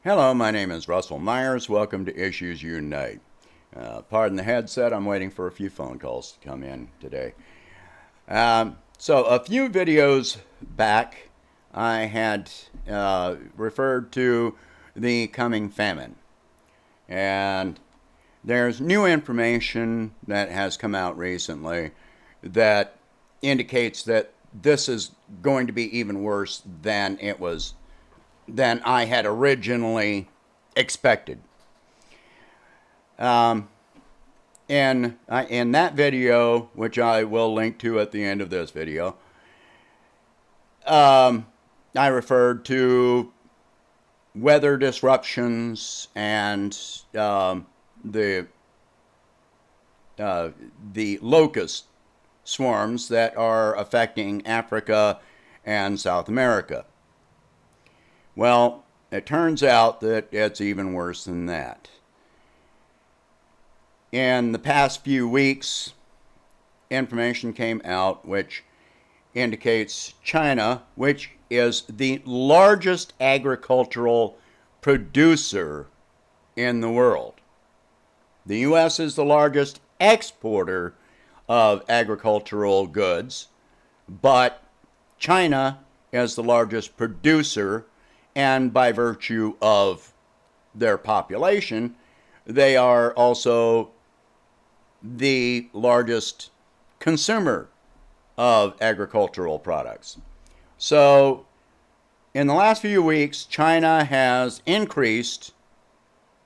Hello, my name is Russell Myers. Welcome to Issues Unite. Pardon the headset, I'm waiting for a few phone calls to come in today. So, a few videos back, I had referred to the coming famine. And there's new information that has come out recently that indicates that this is going to be even worse than I had originally expected. In that video, which I will link to at the end of this video, I referred to weather disruptions and the locust swarms that are affecting Africa and South America. Well, it turns out that it's even worse than that. In the past few weeks, information came out which indicates China, which is the largest agricultural producer in the world. The U.S. is the largest exporter of agricultural goods, but China is the largest producer, and by virtue of their population, they are also the largest consumer of agricultural products. So, in the last few weeks, China has increased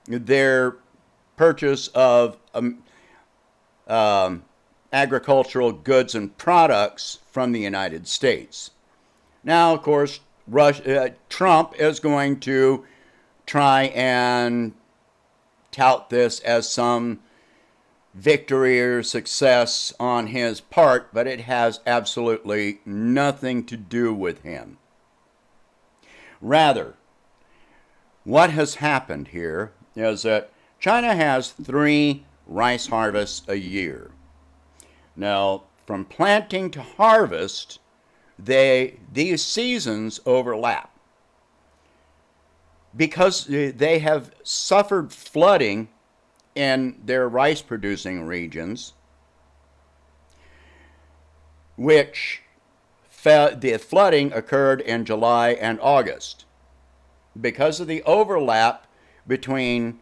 their purchase of agricultural goods and products from the United States. Now, of course, Trump is going to try and tout this as some victory or success on his part, but it has absolutely nothing to do with him. Rather, what has happened here is that China has 3 rice harvests a year. Now, from planting to harvest, these seasons overlap. Because they have suffered flooding in their rice producing regions, which the flooding occurred in July and August. Because of the overlap between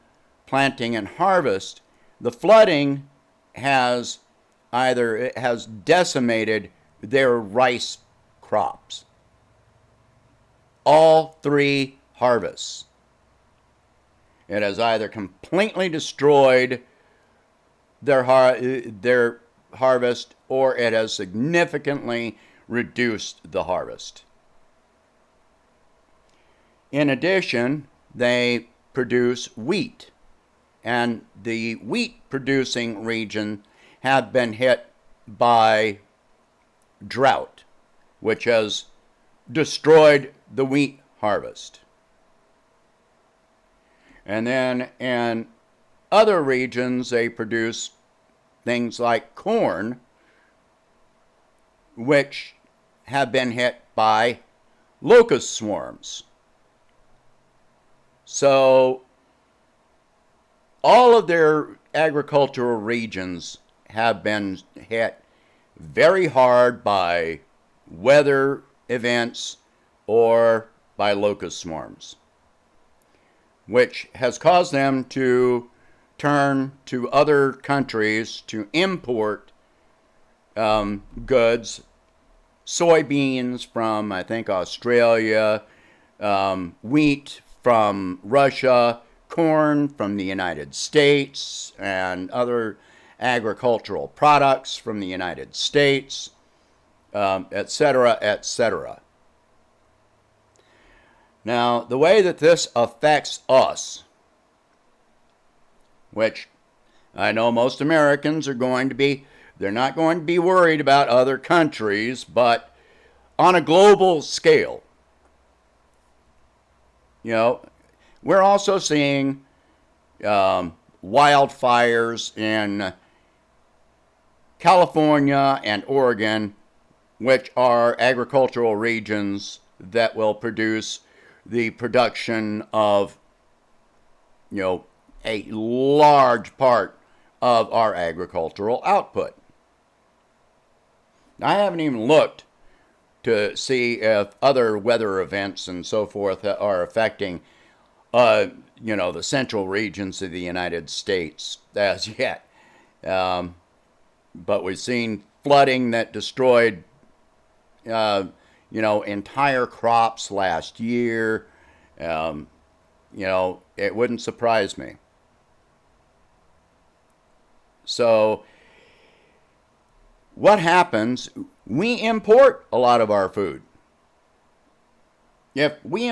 planting and harvest, the flooding has decimated their rice crops. All 3 harvests. It has either completely destroyed their harvest, or it has significantly reduced the harvest. In addition, they produce wheat, and the wheat producing region have been hit by drought, which has destroyed the wheat harvest. And then in other regions, they produce things like corn, which have been hit by locust swarms. So all of their agricultural regions have been hit very hard by weather events or by locust swarms, which has caused them to turn to other countries to import goods, soybeans from, I think, Australia, wheat from Russia, corn from the United States, and other agricultural products from the United States, etc., etc. Now, the way that this affects us, which I know most Americans are going to be, they're not going to be worried about other countries, but on a global scale, we're also seeing wildfires in California and Oregon, which are agricultural regions that will produce the production of you know, a large part of our agricultural output. I haven't even looked to see if other weather events and so forth are affecting, the central regions of the United States as yet. But we've seen flooding that destroyed, entire crops last year. It wouldn't surprise me. So, what happens? We import a lot of our food. If we,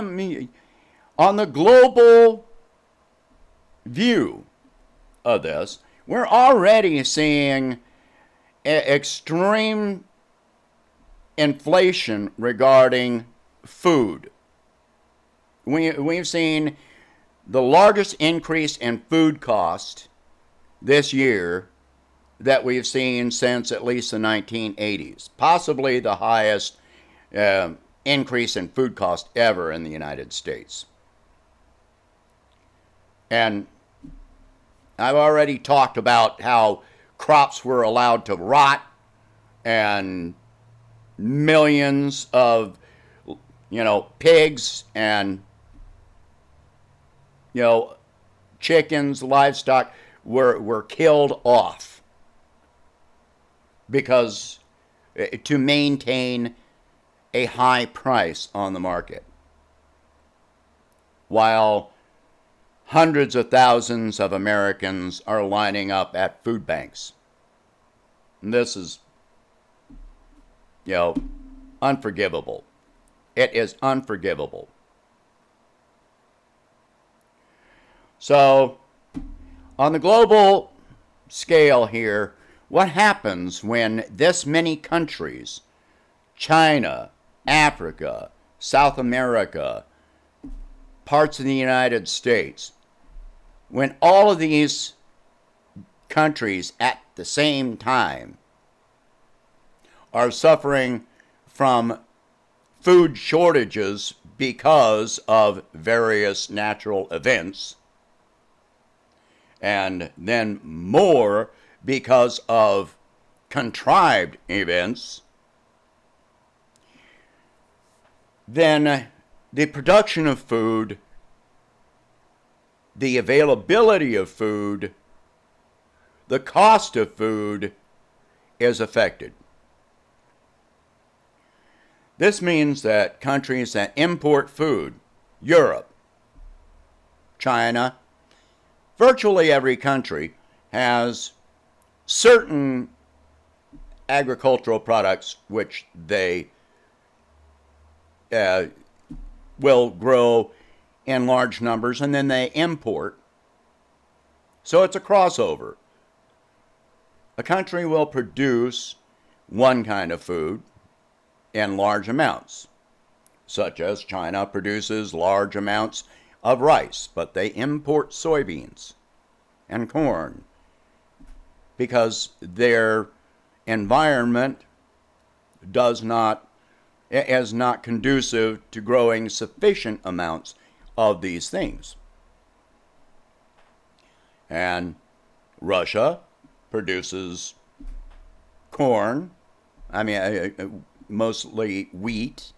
on the global view of this, we're already seeing extreme inflation regarding food. We've seen the largest increase in food cost this year that we've seen since at least the 1980s, possibly the highest increase in food cost ever in the United States. And I've already talked about how crops were allowed to rot and millions of, pigs and, chickens, livestock were killed off because to maintain a high price on the market, while hundreds of thousands of Americans are lining up at food banks. And this is, unforgivable. It is unforgivable. So, on the global scale here, what happens when this many countries, China, Africa, South America, parts of the United States, when all of these countries at the same time are suffering from food shortages because of various natural events, and then more because of contrived events, then the production of food, the availability of food, the cost of food is affected. This means that countries that import food, Europe, China, virtually every country has certain agricultural products which they will grow in large numbers and then they import. So it's a crossover. A country will produce one kind of food in large amounts, such as China produces large amounts of rice, but they import soybeans and corn because their environment is not conducive to growing sufficient amounts of these things. And Russia produces corn, mostly wheat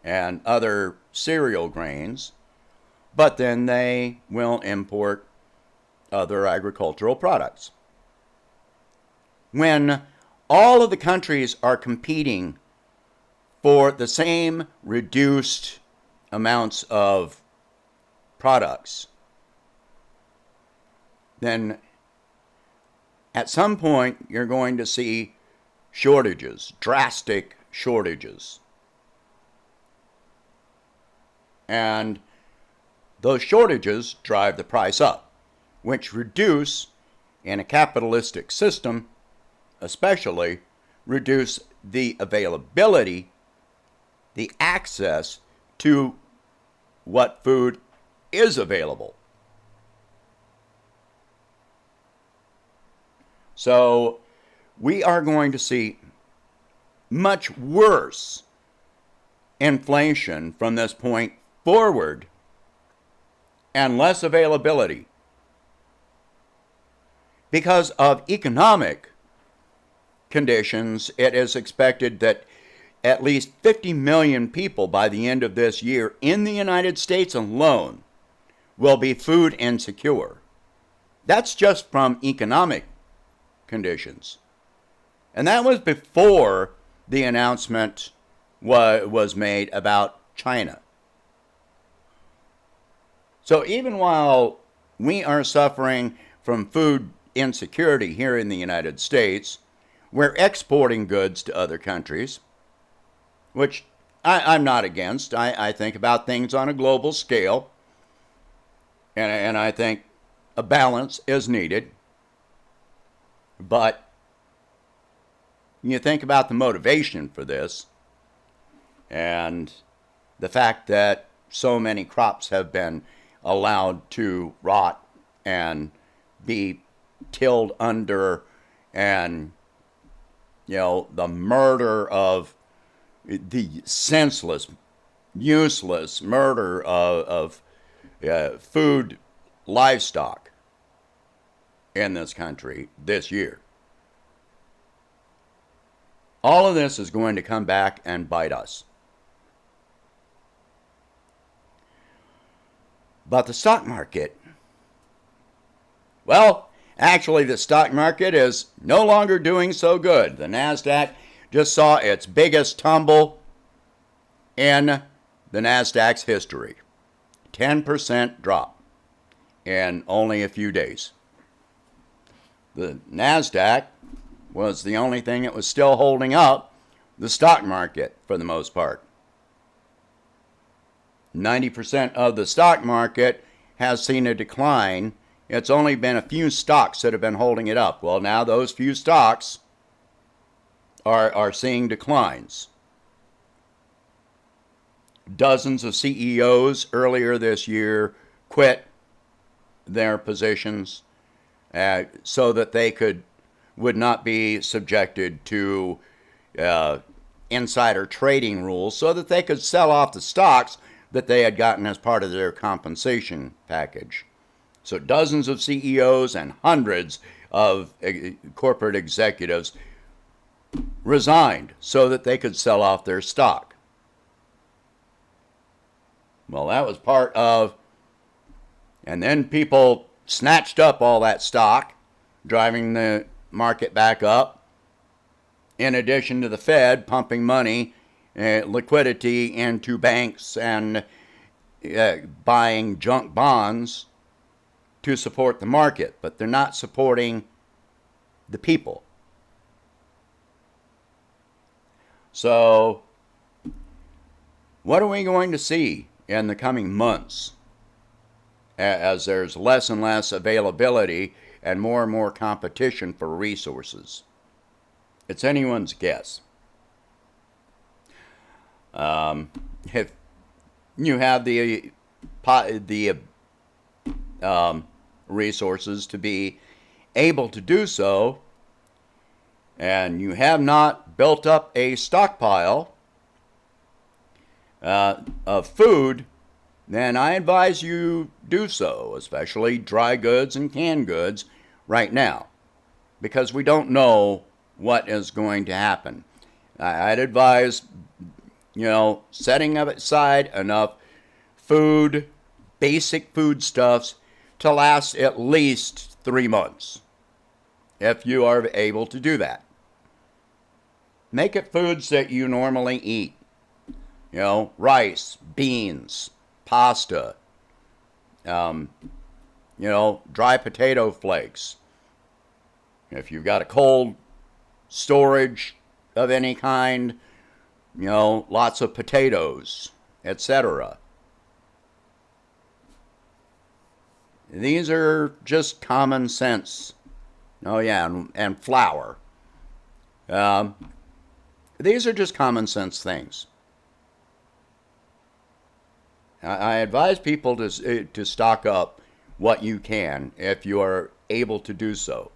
and other cereal grains, but then they will import other agricultural products. When all of the countries are competing for the same reduced amounts of products, then at some point you're going to see shortages, drastic shortages. And those shortages drive the price up, which reduce, in a capitalistic system especially, reduce the availability, the access to what food is available. So we are going to see much worse inflation from this point forward and less availability. Because of economic conditions, it is expected that at least 50 million people by the end of this year in the United States alone will be food insecure. That's just from economic conditions. And that was before the announcement was made about China. So even while we are suffering from food insecurity here in the United States, we're exporting goods to other countries, which I'm not against. I think about things on a global scale, and I think a balance is needed. But you think about the motivation for this and the fact that so many crops have been allowed to rot and be tilled under, and the murder of the senseless, useless murder of food livestock in this country this year. All of this is going to come back and bite us. But the stock market, well, actually the stock market is no longer doing so good. The NASDAQ just saw its biggest tumble in the NASDAQ's history. 10% drop in only a few days. The NASDAQ was the only thing that was still holding up the stock market for the most part. 90% of the stock market has seen a decline. It's only been a few stocks that have been holding it up. Well, now those few stocks are seeing declines. Dozens of CEOs earlier this year quit their positions so that they would not be subjected to insider trading rules, so that they could sell off the stocks that they had gotten as part of their compensation package. So dozens of CEOs and hundreds of corporate executives resigned so that they could sell off their stock. Well, that was part of, and then people snatched up all that stock, driving the market back up, in addition to the Fed pumping money, liquidity into banks and buying junk bonds to support the market, but they're not supporting the people. So, what are we going to see in the coming months as there's less and less availability and more competition for resources? It's anyone's guess. If you have the resources to be able to do so, and you have not built up a stockpile of food, then I advise you do so, especially dry goods and canned goods right now, because we don't know what is going to happen. I'd advise, setting aside enough food, basic foodstuffs, to last at least 3 months, if you are able to do that. Make it foods that you normally eat. Rice, beans, pasta, dry potato flakes. If you've got a cold storage of any kind, lots of potatoes, etc. These are just common sense. Oh yeah, and flour. These are just common sense things. I advise people to stock up what you can if you are able to do so.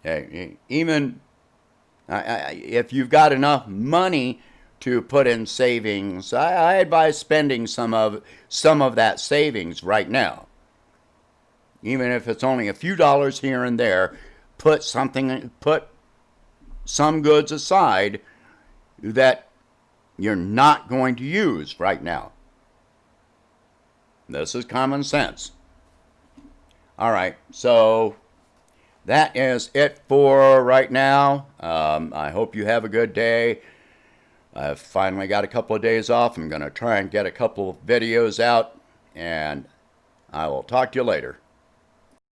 Even if you've got enough money to put in savings, I advise spending some of that savings right now. Even if it's only a few dollars here and there, put some goods aside that you're not going to use right now. This is common sense. All right, so that is it for right now. I hope you have a good day. I've finally got a couple of days off. I'm going to try and get a couple of videos out, and I will talk to you later.